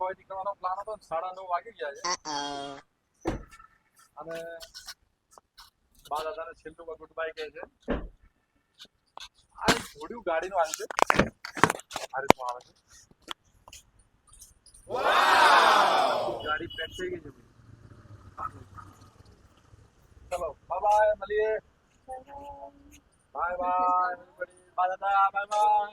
વાગે નીકળવાનો પ્લાન હતો ને 9:30 વાગી ગયા છે અને બા દાદાને છેલ્લું ગુડ બાય કહે છે. આ ઘોડિયું ગાડીનું આવ્યું છે, આ રીતનું આવે છે. ગાડી પેક થઈ ગઈ છે. ચલો બાય બાય, મળીએ. બાય બાય બા દાદા, બાય બાય.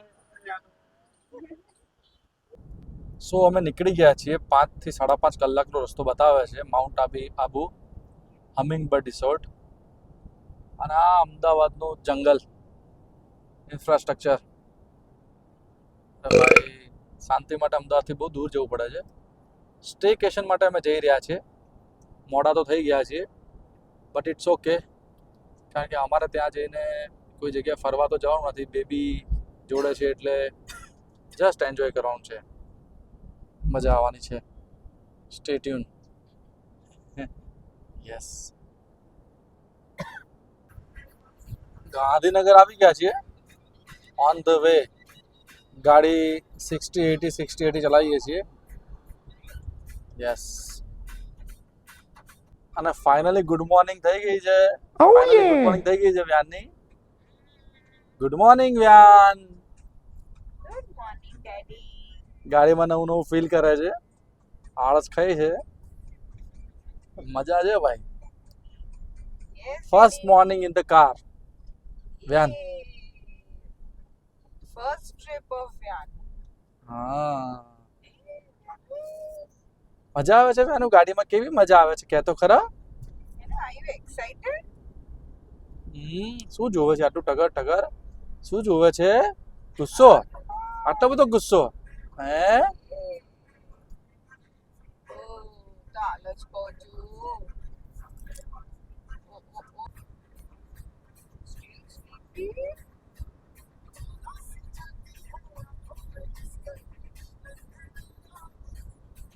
સો અમે નીકળી ગયા છીએ. 5 થી 5.5 કલાકનો રસ્તો બતાવે છે. Mount Abu humming bird resort. અને આ અમદાવાદનું જંગલ ઇન્ફ્રાસ્ટ્રક્ચર. ભાઈ શાંતિ માટે અમદાવાદથી બહુ દૂર જવું પડે છે. સ્ટેકેશન માટે અમે જઈ રહ્યા છીએ. મોડા તો થઈ ગયા છીએ, બટ ઇટ્સ ઓકે, કારણ કે અમારે ત્યાં જઈને કોઈ જગ્યાએ ફરવા તો જવાનું નથી. બેબી જોડે છે એટલે જસ્ટ એન્જોય કરવાનું છે, મજા આવવાની છે. Stay tune. યસ, ગાંધીનગર આવી ગયા છીએ. ઓન ધ વે ગાડી 60-80 ચલાવીએ છીએ. યસ, અને ફાઇનલી ગુડ મોર્નિંગ થઈ ગઈ છે. ગુડ મોર્નિંગ થઈ ગઈ છે વ્યાનની. Good morning Vyan. Good morning daddy. ગાડીમાં નવું નવું ફીલ કરે છે. આળસ ખાઈ છે. મજા છે ભાઈ. First morning in the car. Vyan. First trip of Vyan. હા, મજા આવે છે વ્યાનું ગાડીમાં. કેવી મજા આવે છે કે તો ખરા. Are you excited? શું જોવે છે આટલું ટગર ટગર? શું જોવે છે? ગુસ્સો? આટલો બધો ગુસ્સો? હે? ચાલ જ કહું છું.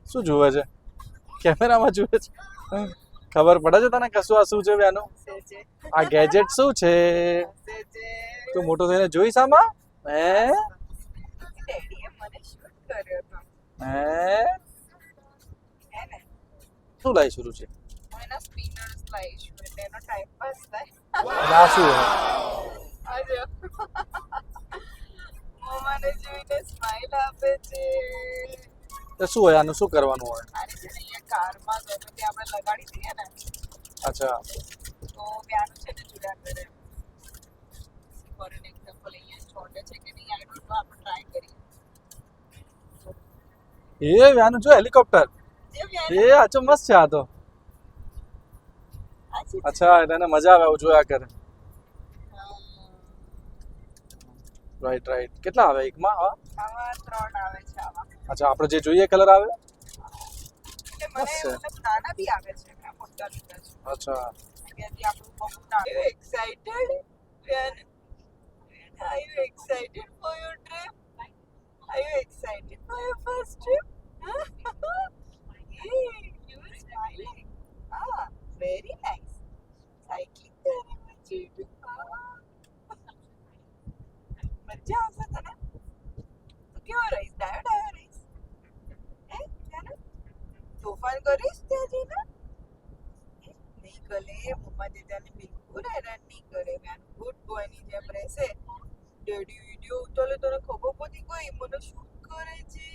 શું જોવે છે? કેમેરામાં જોવે છે? ખબર પડે છે તને કશું આ શું છે વ્યાનું? આ ગેજેટ શું છે? તું મોટો થઈને જોઈશ આમાં? હે? ડેડીએ મને શૂટ કર્યો હતો. હે? હે ને? શું લાવી શરૂ છે? હું એના સ્પિનર્સ લાવીશું એટલે એનો ટાઈમ પાસ થાય. આ શું હે? આજે મને જોઈને સ્માઈલ આપે છે. તો શું હોય આનું? શું કરવાનું હોય? આને છે ને અહીંયા કારમાં ગમે ત્યાં આપણે લગાડી દઈએ ને અચ્છા, તો વ્યાનું છે ને જોયા કરે. ફોર એન એક્ઝામ્પલ અહીંયા છોડે છે કે નહીં આઈ ડોન્ટ નો, આપણે ટ્રાય કરીએ. એ વ્યાનું જો હેલિકોપ્ટર. જે વ્યાન એ આ તો મસ્ત છે આ તો. આ છે. અચ્છા, એને મજા આવે આવું જોયા કરે. Right right. કેટલા આવે એકમાં? હા, આવા 3 આવે છે આવા. અચ્છા, આપણે જે જોઈએ કલર આવે. એટલે મને મસ્ત છે. મતલબ નાના બી આવે છે. આ મોટા લીધા છે. અચ્છા, ત્યાંથી આપણું બહુ નાનું. Are you excited? Ryan, are you excited for your trip? Are you excited for your first trip? Hey, you are smiling. Ah, very nice. Cycling very much. મજા આવશે તને? તો કેવો રહીશ? ડાયો રહીશ? હે? જાને? તોફાન કરીશ ત્યાં જઈને? નહીં કરે. મમ્મા દીદાને બિલકુલ હેરાન નહીં કરે. ગુડ બોયની જેમ રહેશે. ડેડી વિડીયો ઉતારે તને ખબર પડી ગઈ મને શૂટ કરે છે.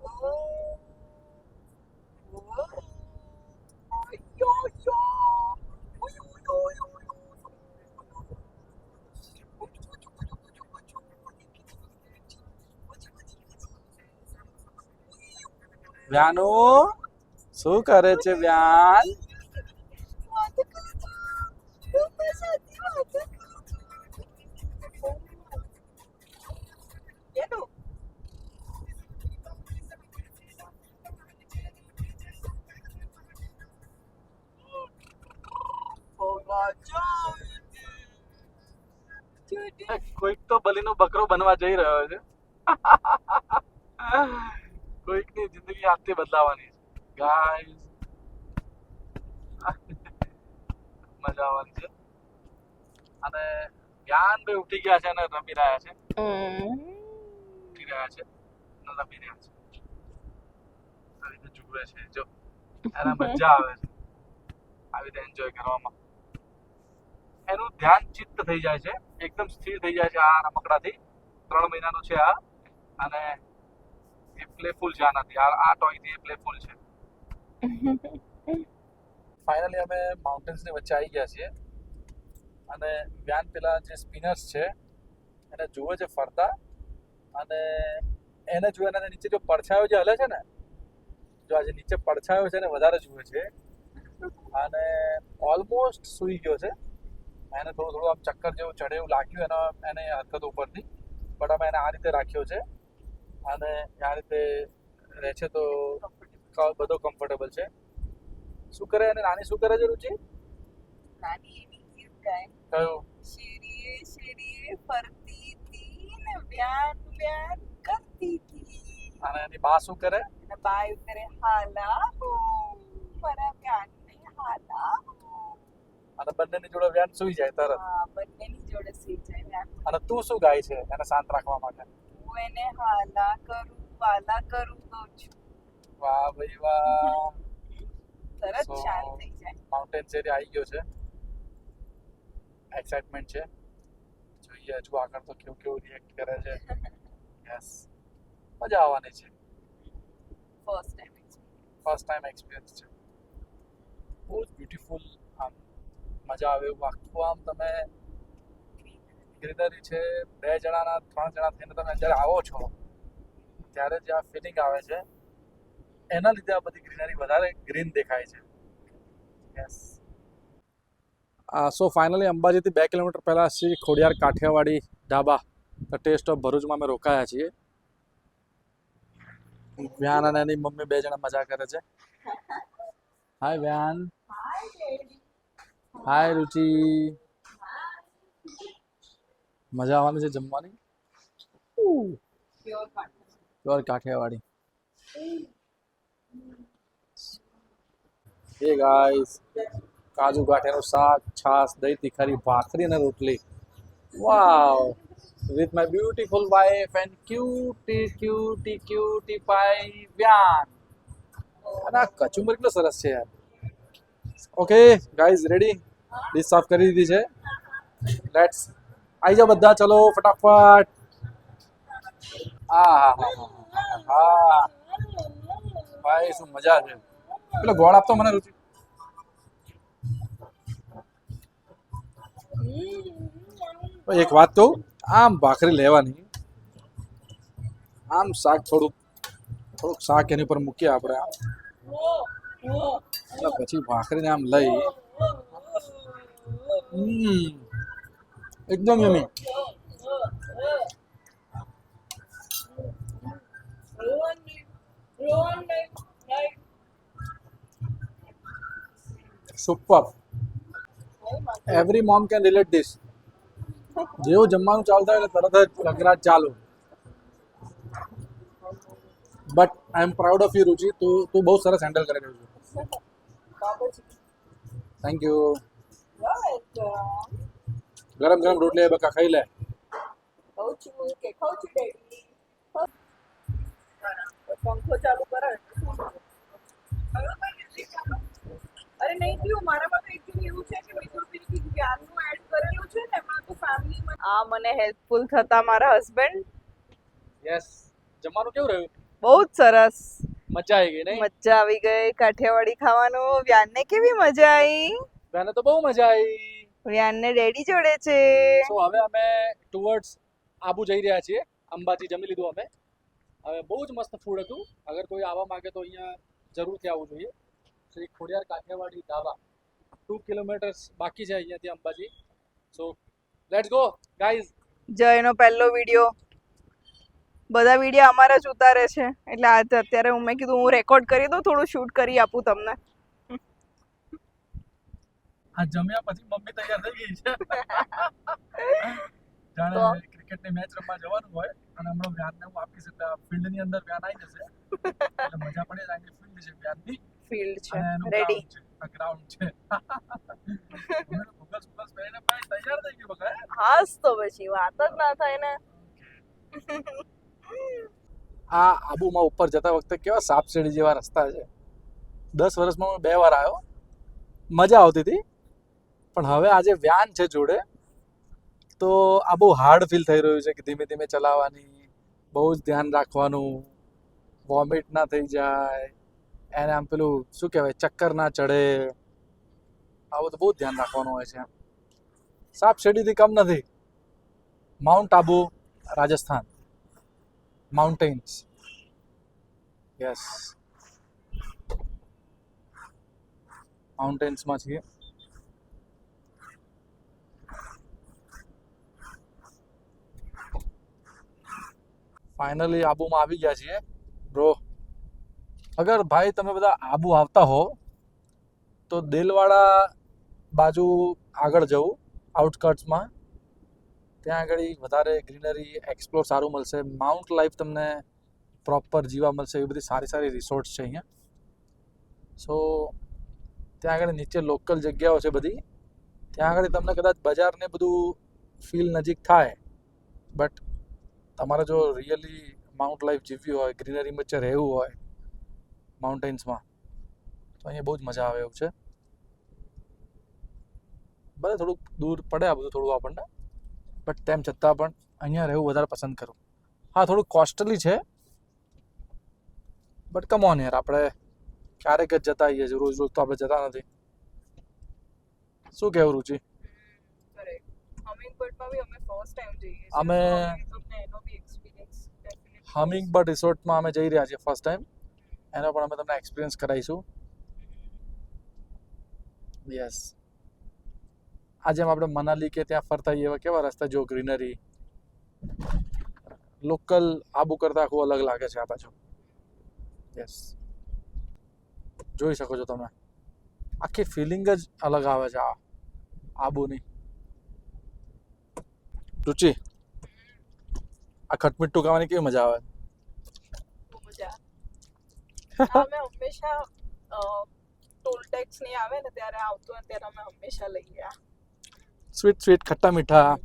ઓહ ઓહ યો યો વ્યાનું શું કરે છે વ્યાન? કોઈક તો બલીનો બકરો બનવા જઈ રહ્યો છે. કોઈકની જિંદગી હાથથી બદલાવાની છે ગાઈસ. મજા આવવાની છે. અને જ્ઞાન ભાઈ ઉઠી ગયા છે અને રમી રહ્યા છે. ઉઠી રહ્યા છે અને રમી રહ્યા છે. આવી રીતે જુએ છે જો એને મજા આવે છે આવી રીતે એન્જોય કરવામાં એનું ધ્યાન ચિત્ત થઈ જાય છે એકદમ સ્થિર થઈ જાય છે આ રમકડાથી 3 મહિનાનો છે આ અને એ પ્લેફુલ છે આનાથી આ ટોયથી એ પ્લેફુલ છે ફાઇનલી અમે માઉન્ટેન્સની વચ્ચે આવી ગયા છીએ અને વ્યાન પેલા જે સ્પિનર્સ છે એને જુએ છે ફરતા અને એને જુએ અને નીચે જો પડછાયો જે હલે છે ને જો આજે નીચે પડછાયો છે ને વધારે જુએ છે અને ઓલમોસ્ટ સૂઈ ગયો છે એને થોડું આમ ચક્કર જેવું ચડે એવું લાગ્યું એને હરકત ઉપરથી બટ અમે એને આ રીતે રાખ્યો છે અને આ રીતે રહે છે તો બધો કમ્ફર્ટેબલ છે શું કરે અને નાની શું કરે છે રુચિ નાની એવી ગીત ગાય કયું શેરીએ શેરીએ ફરતી હતી ને વ્યાન વ્યાન કરતી હતી અને એની બા શું કરે અને બાય કરે હાલા હો મારા વ્યાનને હાલા હો અને બંનેની જોડે વ્યાન સૂઈ જાય તરત હા બંનેની જોડે સી જાય વ્યાન અને તું શું ગાય છે એને શાંત રાખવા માટે હું એને હાલા કરું વાલા કરું તો છું વાહ ભાઈ વાહ તરત So, શાંત થઈ જાય માઉન્ટેન એરિયા આવી ગયો છે એક્સાઇટમેન્ટ છે જોઈએ હજુ આગળ તો કેવું કેવું રિએક્ટ કરે છે યસ મજા આવવાની છે ફર્સ્ટ ટાઈમ એક્સપિરિયન્સ છે બહુ જ બ્યુટીફુલ આમ મજા આવે એવું આખું આમ તમે ગ્રીનરી છે 2 જણાના 3 જણા થઈને તમે જ્યારે આવો છો ત્યારે જે આ ફિલિંગ આવે છે એના લીધે આ બધી ગ્રીનરી વધારે ગ્રીન દેખાય છે યસ સો ફાઇનલી અંબાજીથી 2 કિલોમીટર પહેલાં Shri Khodiyar Kathiyawadi Dhaba the taste of ભરૂચમાં અમે રોકાયા છીએ વ્યાન અને એની મમ્મી 2 જણા મજા કરે છે હાય વ્યાન હાય રુચિ મજા આવવાની છે જમવાની પ્યોર કાઠિયાવાડી હે ગાઈસ કાજુ ગાંઠિયાનું શાક છાશ દહીં તીખારી ભાખરી અને રોટલી વાવ with my beautiful wife and cutie pie વ્યાન અને આ કચુંબર કેટલો સરસ છે યાર ઓકે ગાઈઝ રેડી ડીશ સાફ કરી દીધી છે લેટ્સ આવી જાઓ બધા ચલો ફટાફટ હા ભાઈ શું મજા છે પેલો ગોળ આપતો મને રુચિ એક વાત કહું આમ ભાખરી લેવાની આમ શાક થોડુંક શાક એની ઉપર મૂકીએ આપણે એટલે પછી ભાખરીને આમ લઈ એકદમ yummy super every mom can relate this જેવું જમવાનું ચાલુ થાય એટલે તરત જ ગગરાટ ચાલુ but I am proud of you Ruchi તું બહુ સરસ હેન્ડલ કરી રહ્યું છે થેન્ક યુ ગરમ ગરમ રોટલી બકા ખાઈ લે પંખો ચાલુ કરે અરે નહીં થયું મારામાં તો એકચ્યુઅલી એવું છે કે મેં થોડું જ્ઞાનનું એડ કરેલું છે ને એમાં તો ફેમિલીમાં આ મને હેલ્પફુલ થતા મારા હસબન્ડ યસ જમવાનું કેવું રહ્યું બહુ જ સરસ મજા આવી ગઈ નહીં મજા આવી ગઈ કાઠિયાવાડી ખાવાનું વ્યાનને કેવી મજા આવી બેને તો બહુ મજા આવી વ્યાનને ડેડી જોડે છે સો હવે અમે ટુવર્ડ્સ આબુ જઈ રહ્યા છીએ અંબાજી જમી લીધું અમે હવે બહુ જ મસ્ત ફૂડ હતું અગર કોઈ આવવા માંગે તો અહીંયા જરૂરથી આવવું જોઈએ શ્રી ખોડિયાર કાઠિયાવાડી ઢાબા 2 કિલોમીટર્સ બાકી છે અહીંયાથી Ambaji so let's go guys જયનો પહેલો વિડિયો બધા વિડિયો અમારા જ ઉતારે છે એટલે આજે અત્યારે મેં કીધું હું રેકોર્ડ કરી દઉં થોડું શૂટ કરી આપું તમને આ જમ્યા પછી મમ્મી તૈયાર થઈ ગઈ છે જાણે ક્રિકેટની મેચ રમવા જવાનું હોય અને હમણાં વ્યાનને હું આપીશ એટલે ફિલ્ડની અંદર વ્યાન આવી જશે એટલે મજા પડે જાય ફિલ્ડ છે વ્યાનની ફિલ્ડ છે અને એનું રેડી ગ્રાઉન્ડ છે ફોકસ પહેરીને ભાઈ તૈયાર થઈ ગયો બકા હાસ તો પછી વાત જ ના થાય ને આ આબુમાં ઉપર જતા વખતે કેવા સાપસીડી જેવા રસ્તા છે. 10 વર્ષમાં હું 2 વાર આવ્યો, મજા આવતી હતી. પણ હવે આજે વ્યાન છે જોડે, તો આ બહુ હાર્ડ ફીલ થઈ રહ્યું છે કે ધીમે ધીમે ચલાવવાની, બહુ જ ધ્યાન રાખવાનું, વોમિટ ના થઈ જાય, એને આમ પેલું શું કહેવાય ચક્કર ના ચડે, આ બધું બહુ ધ્યાન રાખવાનું હોય છે. સાપસીડીથી કમ નથી. Mount Abu, Rajasthan, mountains. Yes, માઉન્ટેન્સમાં છીએ. ફાઇનલી આબુમાં આવી ગયા છીએ બ્રો. અગર ભાઈ તમે બધા આબુ આવતા હો તો દિલવાડા બાજુ આગળ જવું, આઉટસ્કર્ટ્સમાં. ત્યાં આગળ વધારે ગ્રીનરી એક્સપ્લોર સારું મળશે. માઉન્ટ લાઈફ તમને પ્રોપર જીવા મળશે. એવી બધી સારી સારી રિસોર્ટ્સ છે અહીંયા. સો ત્યાં આગળ નીચે લોકલ જગ્યાઓ છે બધી. ત્યાં આગળ તમને કદાચ બજારને બધું ફીલ નજીક થાય, બટ તમારે જો રિયલી માઉન્ટ લાઈફ જીવવી હોય, ગ્રીનરી વચ્ચે રહેવું હોય માઉન્ટેન્સમાં, તો અહીંયા બહુ જ મજા આવે એવું છે. ભલે થોડુંક દૂર પડે આ બધું થોડું આપણને, બટ તેમ છતાં પણ અહીંયા રહેવું વધારે પસંદ કરું. હા, થોડું કોસ્ટલી છે, બટ કમ ઓન યાર, આપણે ક્યારેક જ જતા આવીએ છીએ, રોજ રોજ તો આપણે જતા નથી. શું કહેવું રુચિ? હમિંગબર્ડમાં બી અમે ફર્સ્ટ ટાઈમ જઈએ છીએ. અમે- તો તમને એનો બી એક્સપિરિયન્સ ડેફિનેટલી હમિંગબર્ડ રિસોર્ટમાં અમે જઈ રહ્યા છીએ ફર્સ્ટ ટાઈમ. એનો પણ અમે તમને એક્સપિરિયન્સ કરાવીશું. યસ, આજે આપણે મનાલી કે ત્યાં ફરતા હોઈએ એવા કેવા રસ્તા, જો ગ્રીનરી, લોકલ આબુ કરતાં આખું અલગ લાગે છે આ બાજુ. યસ, જોઈ શકો છો તમે, આખી ફિલિંગ જ અલગ આવે છે આ આબુની. રુચિ, આ ખટમીઠું ખાવાની કેવી મજા આવે? બહુ મજા આવે. અમે હંમેશા ટોલ ટેક્સ નહીં આવે ને ત્યારે આવતું હોય ત્યારે અમે હંમેશા લઈએ આ. સ્વીટ સ્વીટ, ખટ્ટા મીઠા.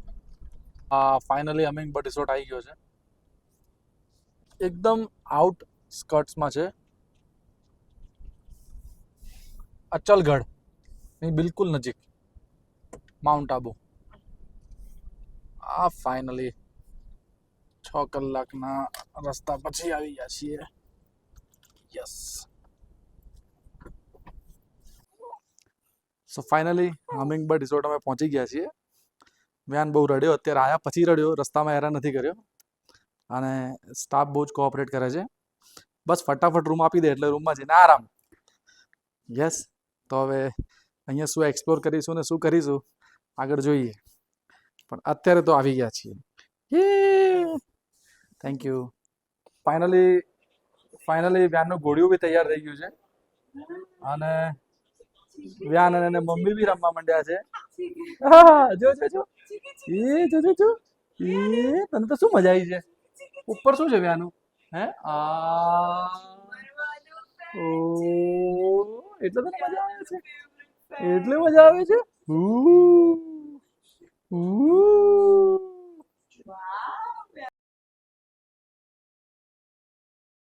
ફાઇનલી હમિંગબર્ડ રિસોર્ટ આવી ગયો છે. એકદમ આઉટસ્કર્ટ્સમાં છે, અચલગઢ ની બિલકુલ નજીક, માઉન્ટ આબુ. આ ફાઇનલી 6 કલાકના રસ્તા પછી આવી ગયા છીએ. Yes, so finally hummingbird resort અમે પહોંચી ગયા છીએ. વ્યાન બહુ રડ્યો, અત્યારે આવ્યા પછી રડ્યો, રસ્તામાં હેરાન નથી કર્યો. અને સ્ટાફ બહુ જ કોઓપરેટ કરે છે. બસ ફટાફટ રૂમ આપી દે એટલે રૂમમાં જઈને આરામ. યસ, તો હવે અહીંયા શું એક્સપ્લોર કરીશું ને શું કરીશું આગળ જોઈએ, પણ અત્યારે તો આવી ગયા છીએ. Thank you. ફાઇનલી વ્યાનનું ઘોડિયું બી તૈયાર થઈ ગયું છે, અને વ્યાન અને મમ્મી બી રમવા માંડ્યા છે. હા, જો જો જો, એ જો જો જો, એ તને તો શું મજા આવી છે? ઉપર શું છે વ્યાનું? હે ઓ, એટલે તને મજા આવે છે? એટલે મજા આવે છે?